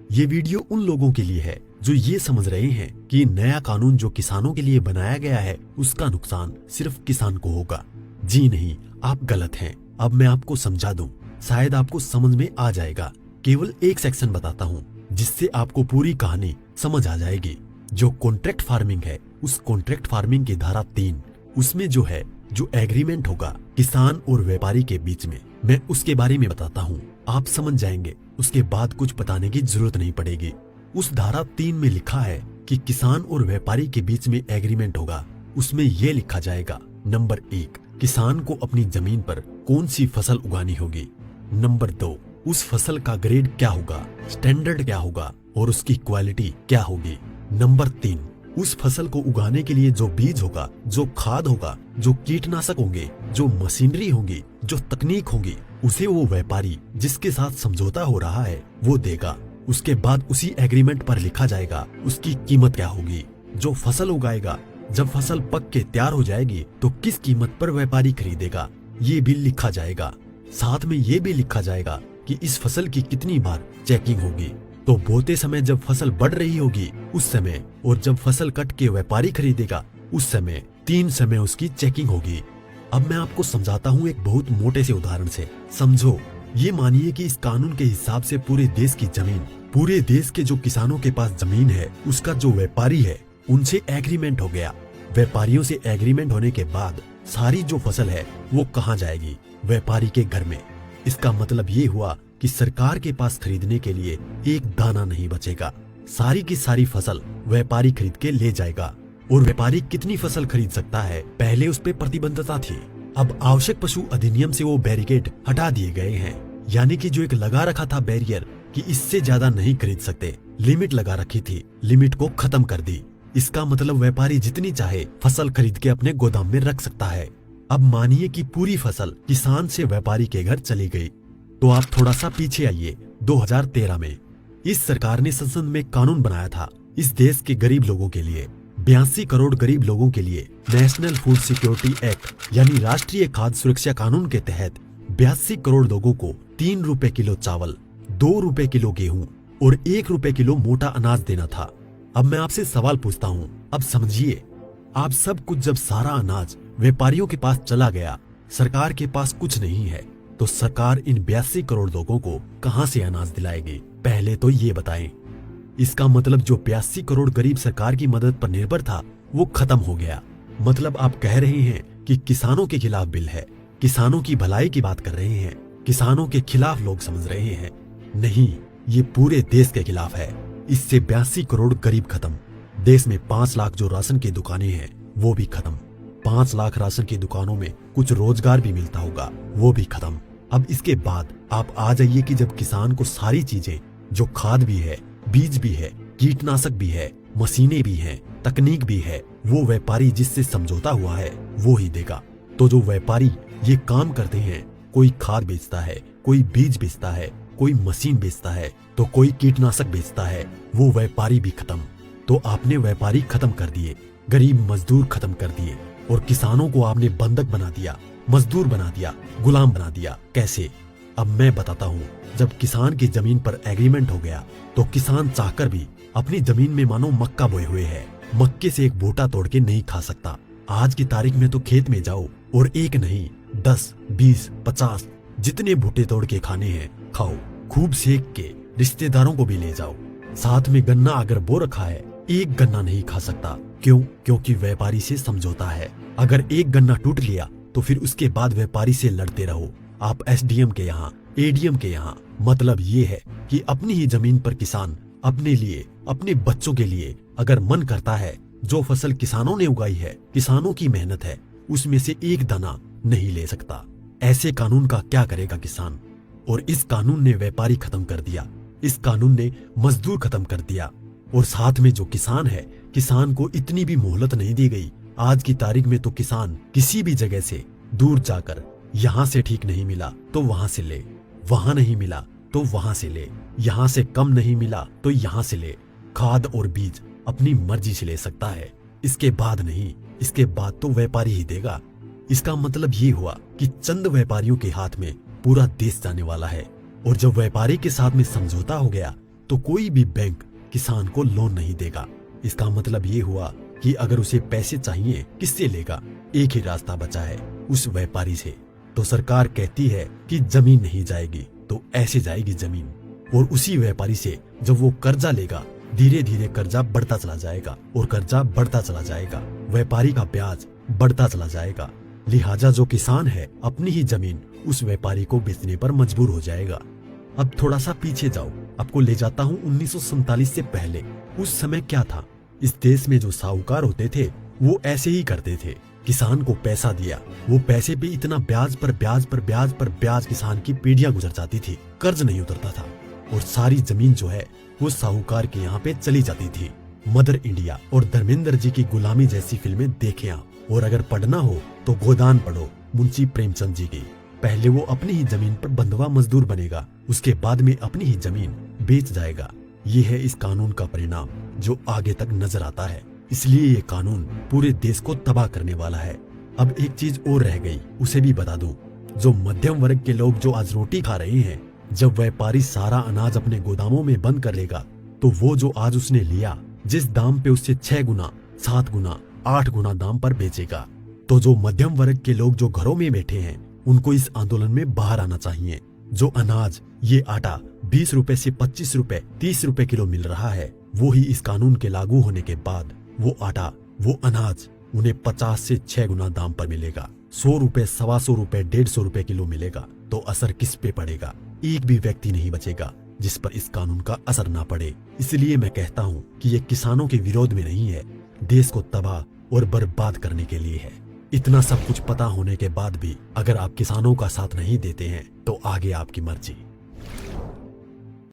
ये वीडियो उन लोगों के लिए है जो ये समझ रहे हैं कि नया कानून जो किसानों के लिए बनाया गया है उसका नुकसान सिर्फ किसान को होगा। जी नहीं, आप गलत हैं। अब मैं आपको समझा दूं, शायद आपको समझ में आ जाएगा। केवल एक सेक्शन बताता हूँ जिससे आपको पूरी कहानी समझ आ जाएगी। जो कॉन्ट्रैक्ट फार्मिंग है, उस कॉन्ट्रैक्ट फार्मिंग की धारा 3, उसमें जो एग्रीमेंट होगा किसान और व्यापारी के बीच में, मैं उसके बारे में बताता हूँ। आप समझ जाएंगे, उसके बाद कुछ बताने की जरूरत नहीं पड़ेगी। उस धारा 3 में लिखा है कि किसान और व्यापारी के बीच में एग्रीमेंट होगा। उसमें यह लिखा जाएगा, नंबर 1, किसान को अपनी जमीन पर कौन सी फसल उगानी होगी। नंबर 2, उस फसल का ग्रेड क्या होगा, स्टैंडर्ड क्या होगा और उसकी क्वालिटी क्या होगी। नंबर 3, उस फसल को उगाने के लिए जो बीज होगा, जो खाद होगा, जो कीटनाशक होंगे, जो मशीनरी होगी, जो तकनीक होगी, उसे वो व्यापारी जिसके साथ समझौता हो रहा है वो देगा। उसके बाद उसी एग्रीमेंट पर लिखा जाएगा उसकी कीमत क्या होगी। जो फसल उगाएगा, जब फसल पक के तैयार हो जाएगी तो किस कीमत पर व्यापारी खरीदेगा, ये भी लिखा जाएगा। साथ में ये भी लिखा जाएगा कि इस फसल की कितनी बार चेकिंग होगी। तो बोते समय जब फसल बढ़ रही होगी उस समय, और जब फसल कट के व्यापारी खरीदेगा उस समय, 3 समय उसकी चेकिंग होगी। अब मैं आपको समझाता हूँ एक बहुत मोटे से उदाहरण से। समझो, ये मानिए कि इस कानून के हिसाब से पूरे देश की जमीन, पूरे देश के जो किसानों के पास जमीन है, उसका जो व्यापारी है उनसे एग्रीमेंट हो गया। व्यापारियों से एग्रीमेंट होने के बाद सारी जो फसल है वो कहाँ जाएगी, व्यापारी के घर में। इसका मतलब ये हुआ कि सरकार के पास खरीदने के लिए एक दाना नहीं बचेगा। सारी की सारी फसल व्यापारी खरीद के ले जाएगा। और व्यापारी कितनी फसल खरीद सकता है, पहले उस पे प्रतिबंधता थी। अब आवश्यक पशु अधिनियम से वो बैरिकेड हटा दिए गए हैं। यानी कि जो एक लगा रखा था बैरियर कि इससे ज्यादा नहीं खरीद सकते, लिमिट लगा रखी थी, लिमिट को खत्म कर दी। इसका मतलब व्यापारी जितनी चाहे फसल खरीद के अपने गोदाम में रख सकता है। अब मानिए कि पूरी फसल किसान से व्यापारी के घर चली गई, तो आप थोड़ा सा पीछे आइए। 2013 में इस सरकार ने संसद में कानून बनाया था इस देश के गरीब लोगों के लिए। 82 करोड़ गरीब लोगों के लिए नेशनल फूड सिक्योरिटी एक्ट यानी राष्ट्रीय खाद्य सुरक्षा कानून के तहत 82 करोड़ लोगों को 3 रुपए किलो चावल, 2 रुपए किलो गेहूं और 1 रुपए किलो मोटा अनाज देना था। अब मैं आपसे सवाल पूछता हूँ, अब समझिए, आप सब कुछ जब सारा अनाज व्यापारियों के पास चला गया, सरकार के पास कुछ नहीं है, तो सरकार इन 82 करोड़ लोगों को कहां से अनाज दिलाएगी, पहले तो ये बताएं। इसका मतलब जो 82 करोड़ गरीब सरकार की मदद पर निर्भर था वो खत्म हो गया। मतलब आप कह रहे हैं कि किसानों के खिलाफ बिल है, किसानों की भलाई की बात कर रहे हैं, किसानों के खिलाफ लोग समझ रहे हैं। नहीं, ये पूरे देश के खिलाफ है। इससे 82 करोड़ गरीब खत्म। देश में 5 लाख जो राशन की दुकानें हैं वो भी खत्म। 5 लाख राशन की दुकानों में कुछ रोजगार भी मिलता होगा, वो भी खत्म। अब इसके बाद आप आ जाइए कि जब किसान को सारी चीजें, जो खाद भी है, बीज भी है, कीटनाशक भी है, मशीनें भी हैं, तकनीक भी है, वो व्यापारी जिससे समझौता हुआ है वो ही देगा। तो जो व्यापारी ये काम करते हैं, कोई खाद बेचता है, कोई बीज बेचता है, कोई मशीन बेचता है, तो कोई कीटनाशक बेचता है, वो व्यापारी भी खत्म। तो आपने व्यापारी खत्म कर दिए, गरीब मजदूर खत्म कर दिए, और किसानों को आपने बंधक बना दिया, मजदूर बना दिया, गुलाम बना दिया। कैसे? अब मैं बताता हूँ। जब किसान की जमीन पर एग्रीमेंट हो गया तो किसान चाहकर भी अपनी जमीन में मानो मक्का बोए हुए है, मक्के से एक बूटा तोड़ के नहीं खा सकता। आज की तारीख में तो खेत में जाओ और एक नहीं 10, 20, 50 जितने बूटे तोड़ के खाने हैं खाओ, खूब सेक के रिश्तेदारों को भी ले जाओ। साथ में गन्ना अगर बो रखा है, एक गन्ना नहीं खा सकता। क्यों? क्योंकि व्यापारी से समझौता है। अगर एक गन्ना टूट लिया तो फिर उसके बाद व्यापारी से लड़ते रहो, आप एसडीएम के यहाँ, एडीएम के यहाँ। मतलब ये है कि अपनी ही जमीन पर किसान अपने लिए, अपने बच्चों के लिए अगर मन करता है, जो फसल किसानों ने उगाई है, किसानों की मेहनत है, उसमें से एक दाना नहीं ले सकता। ऐसे कानून का क्या करेगा किसान? और इस कानून ने व्यापारी खत्म कर दिया, इस कानून ने मजदूर खत्म कर दिया, और साथ में जो किसान है, किसान को इतनी भी मोहलत नहीं दी गई। आज की तारीख में तो किसान किसी भी जगह से दूर जाकर, यहाँ से ठीक नहीं मिला तो वहां से ले, वहां नहीं मिला तो वहां से ले, यहाँ से कम नहीं मिला तो यहाँ से ले। खाद और बीज अपनी मर्जी से ले सकता है, इसके बाद नहीं, इसके बाद तो व्यापारी ही देगा। इसका मतलब ये हुआ कि चंद व्यापारियों के हाथ में पूरा देश जाने वाला है। और जब व्यापारी के साथ में समझौता हो गया तो कोई भी बैंक किसान को लोन नहीं देगा। इसका मतलब ये हुआ कि अगर उसे पैसे चाहिए किससे लेगा? एक ही रास्ता बचा है, उस व्यापारी से। तो सरकार कहती है कि जमीन नहीं जाएगी, तो ऐसे जाएगी जमीन। और उसी व्यापारी से जब वो कर्जा लेगा, धीरे धीरे कर्जा बढ़ता चला जाएगा और कर्जा बढ़ता चला जाएगा, व्यापारी का ब्याज बढ़ता चला जाएगा। लिहाजा जो किसान है अपनी ही जमीन उस व्यापारी को बेचने पर मजबूर हो जाएगा। अब थोड़ा सा पीछे जाओ, आपको ले जाता हूँ 1947 से पहले। उस समय क्या था? इस देश में जो साहूकार होते थे वो ऐसे ही करते थे। किसान को पैसा दिया, वो पैसे पे इतना ब्याज पर ब्याज पर ब्याज पर ब्याज किसान की पीढ़ियां गुजर जाती थी, कर्ज नहीं उतरता था और सारी जमीन जो है वो साहूकार के यहाँ पे चली जाती थी। मदर इंडिया और धर्मेंद्र जी की गुलामी जैसी फिल्में देखें आप। और अगर पढ़ना हो तो गोदान पढ़ो मुंशी प्रेमचंद जी की। पहले वो अपनी ही जमीन पर बंधुआ मजदूर बनेगा, उसके बाद में अपनी ही जमीन बेच जाएगा। ये है इस कानून का परिणाम जो आगे तक नजर आता है। इसलिए ये कानून पूरे देश को तबाह करने वाला है। अब एक चीज और रह गई, उसे भी बता दूं। जो मध्यम वर्ग के लोग जो आज रोटी खा रहे हैं, जब व्यापारी सारा अनाज अपने गोदामों में बंद कर लेगा, तो वो जो आज उसने लिया जिस दाम पे उससे 6 गुना 7 गुना 8 गुना दाम पर बेचेगा। तो जो मध्यम वर्ग के लोग जो घरों में बैठे हैं, उनको इस आंदोलन में बाहर आना चाहिए। जो अनाज, ये आटा 20 रुपए से 25 रुपए 30 रुपए किलो मिल रहा है, वो ही इस कानून के लागू होने के बाद वो आटा, वो अनाज उन्हें 50 से 6 गुना दाम पर मिलेगा। 100 रुपए, 125 रुपए, 150 रुपए किलो मिलेगा। तो असर किस पे पड़ेगा? एक भी व्यक्ति नहीं बचेगा जिस पर इस कानून का असर ना पड़े। इसलिए मैं कहता हूँ कि ये किसानों के विरोध में नहीं है, देश को तबाह और बर्बाद करने के लिए है। इतना सब कुछ पता होने के बाद भी अगर आप किसानों का साथ नहीं देते हैं तो आगे आपकी मर्जी।